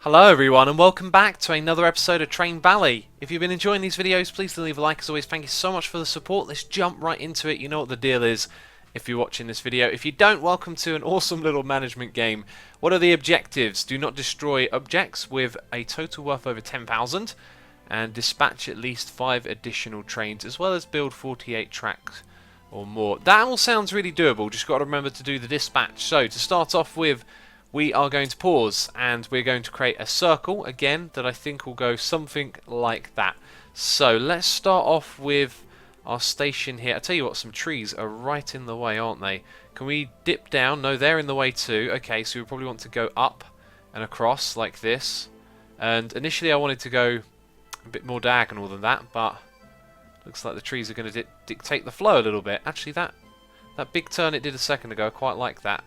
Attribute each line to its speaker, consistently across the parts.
Speaker 1: Hello everyone and welcome back to another episode of Train Valley. If you've been enjoying these videos, please do leave a like. As always, thank you so much for the support. Let's jump right into it. You know what the deal is if you're watching this video. If you don't, welcome to an awesome little management game. What are the objectives? Do not destroy objects with a total worth over 10,000 and dispatch at least 5 additional trains, as well as build 48 tracks or more. That all sounds really doable, just got to remember to do the dispatch. So to start off with, we are going to pause and we're going to create a circle again that I think will go something like that. So let's start off with our station here. I tell you what, some trees are right in the way, aren't they? Can we dip down? No, they're in the way too. Okay, so we probably want to go up and across like this. And initially I wanted to go a bit more diagonal than that, but looks like the trees are going to dictate the flow a little bit. Actually, that big turn it did a second ago, I quite like that.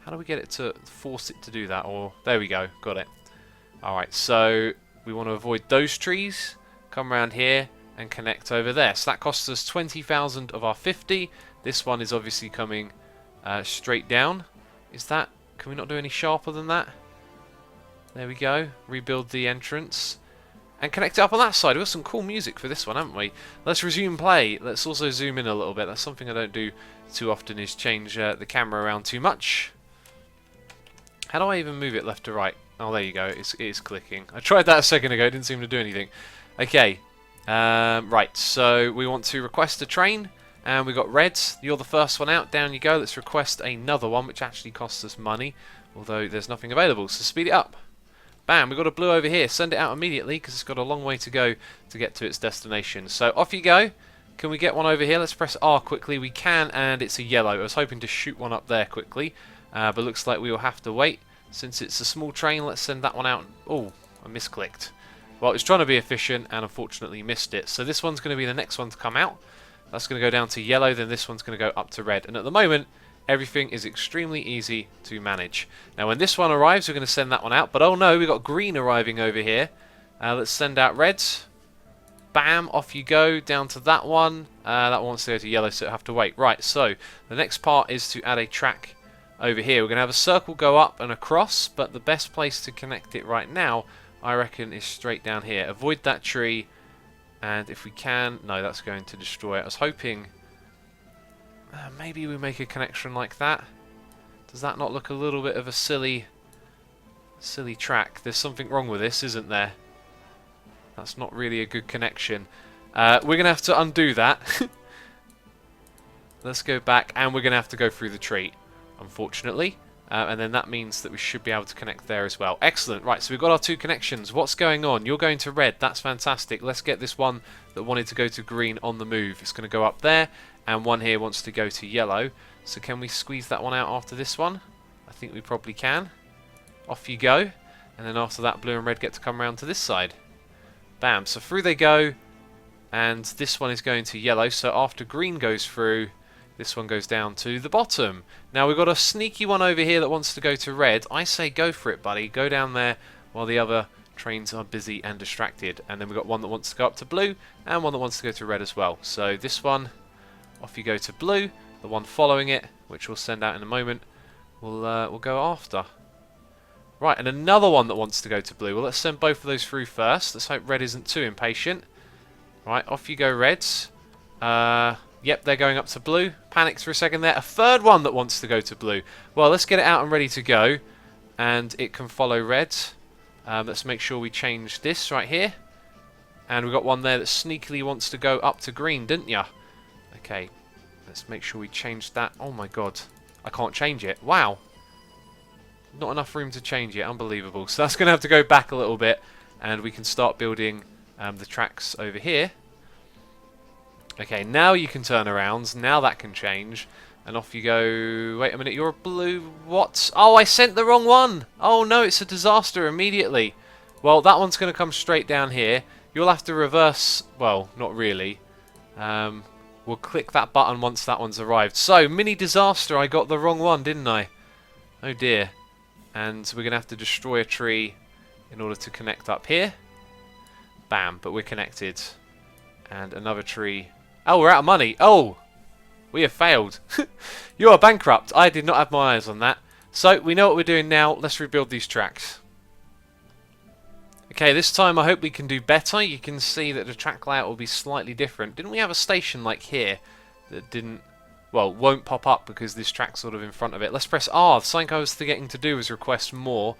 Speaker 1: How do we get it to force it to do that? Or there we go, got it. Alright, so we want to avoid those trees, come around here and connect over there. So that costs us 20,000 of our 50. This one is obviously coming straight down. Is that, can we not do any sharper than that? There we go, rebuild the entrance. And connect it up on that side. We've got some cool music for this one, haven't we? Let's resume play. Let's also zoom in a little bit. That's something I don't do too often, is change the camera around too much. How do I even move it left to right? Oh, there you go. It is clicking. I tried that a second ago. It didn't seem to do anything. Okay. Right. So we want to request a train. And we got red. You're the first one out. Down you go. Let's request another one, which actually costs us money. Although there's nothing available. So speed it up. Bam. We got a blue over here. Send it out immediately because it's got a long way to go to get to its destination. So off you go. Can we get one over here? Let's press R quickly. We can. And it's a yellow. I was hoping to shoot one up there quickly. But looks like we will have to wait. Since it's a small train, let's send that one out. Oh, I misclicked. Well, it was trying to be efficient and unfortunately missed it. So this one's going to be the next one to come out. That's going to go down to yellow, then this one's going to go up to red. And at the moment, everything is extremely easy to manage. Now, when this one arrives, we're going to send that one out. But oh no, we've got green arriving over here. Let's send out red. Bam, off you go, down to that one. That one wants to go to yellow, so it'll have to wait. Right, so the next part is to add a track over here. We're going to have a circle go up and across, but the best place to connect it right now, I reckon, is straight down here. Avoid that tree, and if we can... No, that's going to destroy it. I was hoping maybe we make a connection like that. Does that not look a little bit of a silly track? There's something wrong with this, isn't there? That's not really a good connection. We're going to have to undo that. Let's go back, and we're going to have to go through the tree, unfortunately, and then that means that we should be able to connect there as well. Excellent. Right, so we've got our 2 connections. What's going on? You're going to red. That's fantastic. Let's get this one that wanted to go to green on the move. It's going to go up there, and one here wants to go to yellow. So can we squeeze that one out after this one? I think we probably can. Off you go, and then after that, blue and red get to come around to this side. Bam. So through they go, and this one is going to yellow. So after green goes through, this one goes down to the bottom. Now we've got a sneaky one over here that wants to go to red. I say go for it, buddy. Go down there while the other trains are busy and distracted. And then we've got one that wants to go up to blue and one that wants to go to red as well. So this one, off you go to blue. The one following it, which we'll send out in a moment, we'll go after. Right, and another one that wants to go to blue. Well, let's send both of those through first. Let's hope red isn't too impatient. Right, off you go, reds. Yep, they're going up to blue. Panicked for a second there. A third one that wants to go to blue. Well, let's get it out and ready to go. And it can follow red. Let's make sure we change this right here. And we've got one there that sneakily wants to go up to green, didn't ya? Okay, let's make sure we change that. Oh my god, I can't change it. Wow. Not enough room to change it. Unbelievable. So that's going to have to go back a little bit. And we can start building the tracks over here. Okay, now you can turn around. Now that can change. And off you go. Wait a minute, you're a blue... What? Oh, I sent the wrong one! Oh no, it's a disaster immediately. Well, that one's going to come straight down here. You'll have to reverse... Well, not really. We'll click that button once that one's arrived. So, mini disaster. I got the wrong one, didn't I? Oh dear. And we're going to have to destroy a tree in order to connect up here. Bam, but we're connected. And another tree... Oh, we're out of money. Oh, we have failed. You are bankrupt. I did not have my eyes on that. So we know what we're doing now. Let's rebuild these tracks. Okay, this time I hope we can do better. You can see that the track layout will be slightly different. Didn't we have a station like here that didn't, well, won't pop up because this track's sort of in front of it? Let's press R. Something I was forgetting to do is request more.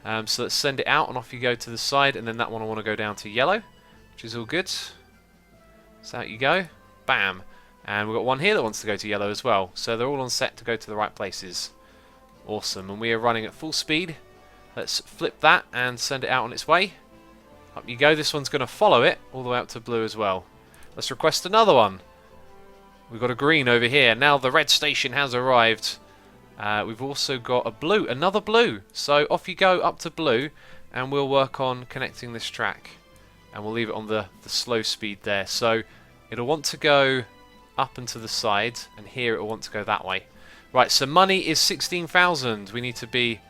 Speaker 1: So let's send it out and off you go to the side, and then that one I want to go down to yellow, which is all good. So out you go. Bam. And we've got one here that wants to go to yellow as well. So they're all on set to go to the right places. Awesome. And we are running at full speed. Let's flip that and send it out on its way. Up you go. This one's going to follow it all the way up to blue as well. Let's request another one. We've got a green over here. Now the red station has arrived. We've also got a blue, another blue. So off you go up to blue, and we'll work on connecting this track. And we'll leave it on the slow speed there. So it'll want to go up and to the side, and here it'll want to go that way. Right, so money is 16,000. We need to be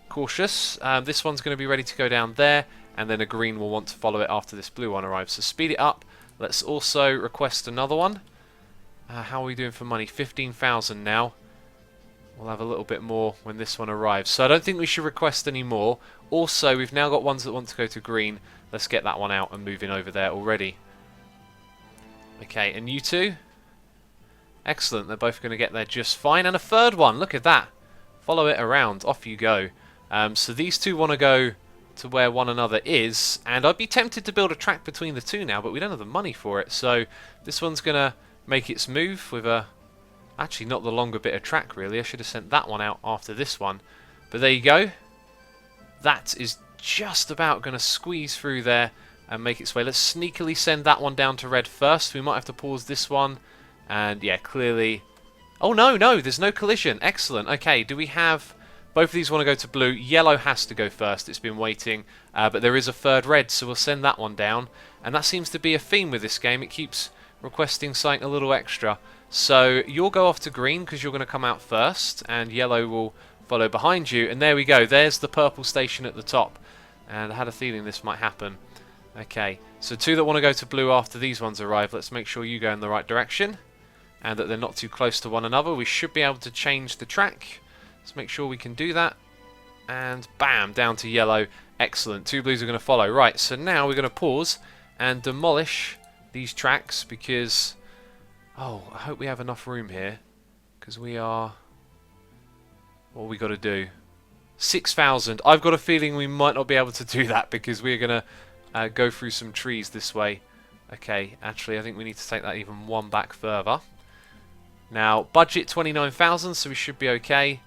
Speaker 1: cautious. This one's going to be ready to go down there, and then a green will want to follow it after this blue one arrives. So speed it up. Let's also request another one. How are we doing for money? 15,000 now. We'll have a little bit more when this one arrives. So I don't think we should request any more. Also, we've now got ones that want to go to green. Let's get that one out and move in over there already. Okay, and you two? Excellent, they're both going to get there just fine. And a third one, look at that. Follow it around, off you go. So these two want to go to where one another is. And I'd be tempted to build a track between the two now, but we don't have the money for it. So this one's going to make its move with a... Actually, not the longer bit of track, really. I should have sent that one out after this one. But there you go. That is just about going to squeeze through there and make its way. Let's sneakily send that one down to red first. We might have to pause this one. And, yeah, clearly... Oh, no, there's no collision. Excellent. Okay, do we have... Both of these want to go to blue. Yellow has to go first. It's been waiting. But there is a third red, so we'll send that one down. And that seems to be a theme with this game. It keeps requesting something a little extra. So you'll go off to green because you're going to come out first, and yellow will follow behind you. And there we go. There's the purple station at the top. And I had a feeling this might happen. Okay, so two that want to go to blue after these ones arrive. Let's make sure you go in the right direction and that they're not too close to one another. We should be able to change the track. Let's make sure we can do that. And bam, down to yellow. Excellent. Two blues are going to follow. Right, so now we're going to pause and demolish these tracks because... Oh, I hope we have enough room here because we are... What we got to do? 6,000. I've got a feeling we might not be able to do that because we're going to go through some trees this way. Okay, actually I think we need to take that even one back further. Now, budget 29,000, so we should be okay.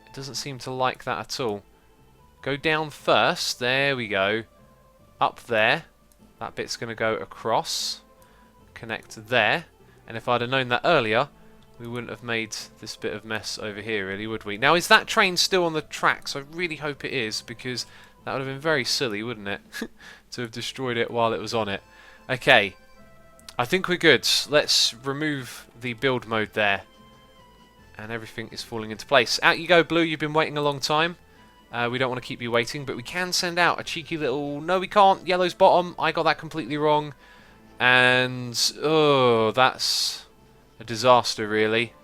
Speaker 1: It doesn't seem to like that at all. Go down first. There we go. Up there. That bit's going to go across. Connect there. And if I'd have known that earlier, we wouldn't have made this bit of mess over here, really, would we? Now, is that train still on the tracks? I really hope it is, because that would have been very silly, wouldn't it? To have destroyed it while it was on it. Okay. I think we're good. Let's remove the build mode there. And everything is falling into place. Out you go, blue. You've been waiting a long time. We don't want to keep you waiting, but we can send out a cheeky little... No, we can't. Yellow's bottom. I got that completely wrong. And... Oh, that's a disaster, really.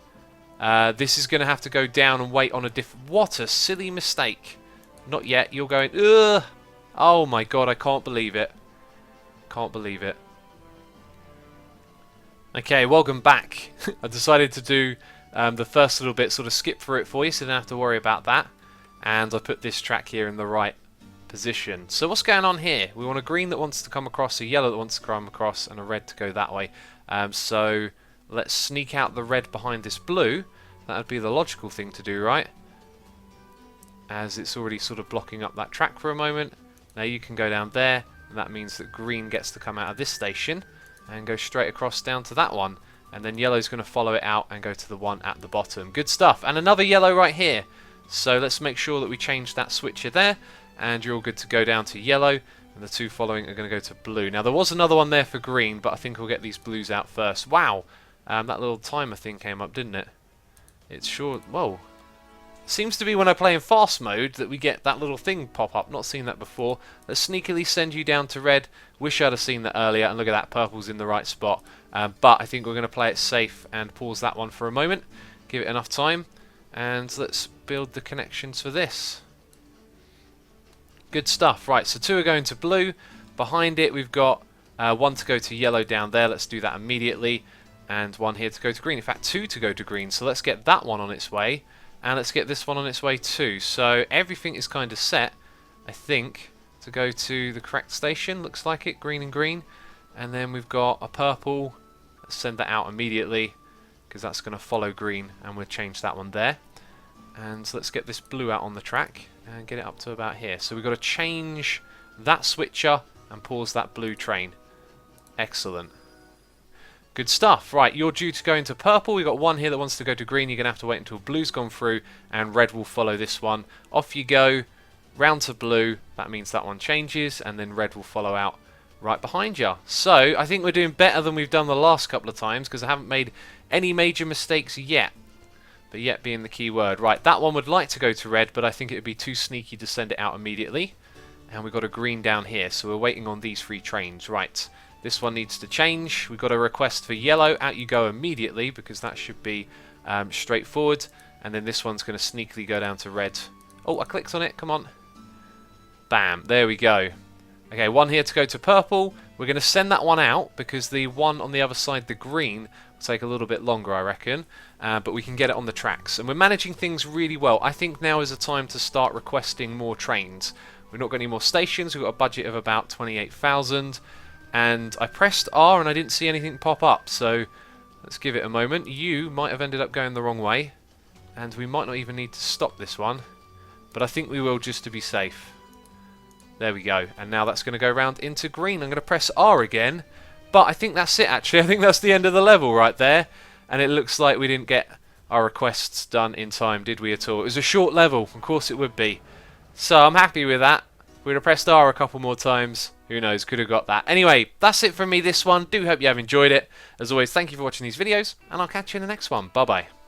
Speaker 1: This is going to have to go down and wait on a different... What a silly mistake. Not yet. You're going... Ugh. Oh, my God. I can't believe it. Can't believe it. Okay, welcome back. I decided to do the first little bit, sort of skip through it for you, so you don't have to worry about that. And I put this track here in the right position. So what's going on here? We want a green that wants to come across, a yellow that wants to come across, and a red to go that way. So let's sneak out the red behind this blue. That would be the logical thing to do, right? As it's already sort of blocking up that track for a moment. Now you can go down there, and that means that green gets to come out of this station and go straight across down to that one. And then yellow's going to follow it out and go to the one at the bottom. Good stuff. And another yellow right here. So let's make sure that we change that switcher there. And you're all good to go down to yellow. And the two following are going to go to blue. Now there was another one there for green, but I think we'll get these blues out first. Wow. That little timer thing came up, didn't it? It's sure... Whoa. Seems to be when I play in fast mode that we get that little thing pop up. Not seen that before. Let's sneakily send you down to red. Wish I'd have seen that earlier. And look at that, purple's in the right spot. But I think we're going to play it safe and pause that one for a moment. Give it enough time. And let's build the connections for this. Good stuff. Right, so 2 are going to blue. Behind it we've got 1 to go to yellow down there. Let's do that immediately. And 1 here to go to green. In fact, 2 to go to green. So let's get that one on its way. And let's get this one on its way too. So everything is kind of set, I think, to go to the correct station. Looks like it, green and green. And then we've got a purple. Let's send that out immediately, because that's going to follow green, and we'll change that one there. And let's get this blue out on the track and get it up to about here. So we've got to change that switcher and pause that blue train. Excellent. Good stuff. Right, you're due to go into purple. We've got 1 here that wants to go to green. You're going to have to wait until blue's gone through, and red will follow this one. Off you go, round to blue. That means that one changes, and then red will follow out right behind you. So I think we're doing better than we've done the last couple of times, because I haven't made any major mistakes yet. But yet being the key word. Right, that one would like to go to red, but I think it would be too sneaky to send it out immediately. And we've got a green down here, so we're waiting on these 3 trains. Right, this one needs to change. We've got a request for yellow. Out you go immediately, because that should be straightforward. And then this one's going to sneakily go down to red. Oh, I clicked on it. Come on. Bam. There we go. Okay, 1 here to go to purple. We're going to send that one out, because the one on the other side, the green, will take a little bit longer, I reckon. But we can get it on the tracks. And we're managing things really well. I think now is the time to start requesting more trains. We've not got any more stations. We've got a budget of about 28,000. And I pressed R and I didn't see anything pop up. So let's give it a moment. You might have ended up going the wrong way. And we might not even need to stop this one. But I think we will, just to be safe. There we go. And now that's going to go round into green. I'm going to press R again. But I think that's it, actually. I think that's the end of the level right there. And it looks like we didn't get our requests done in time, did we at all? It was a short level. Of course it would be. So I'm happy with that. If we'd have pressed R a couple more times, who knows, could have got that. Anyway, that's it from me this one. Do hope you have enjoyed it. As always, thank you for watching these videos, and I'll catch you in the next one. Bye-bye.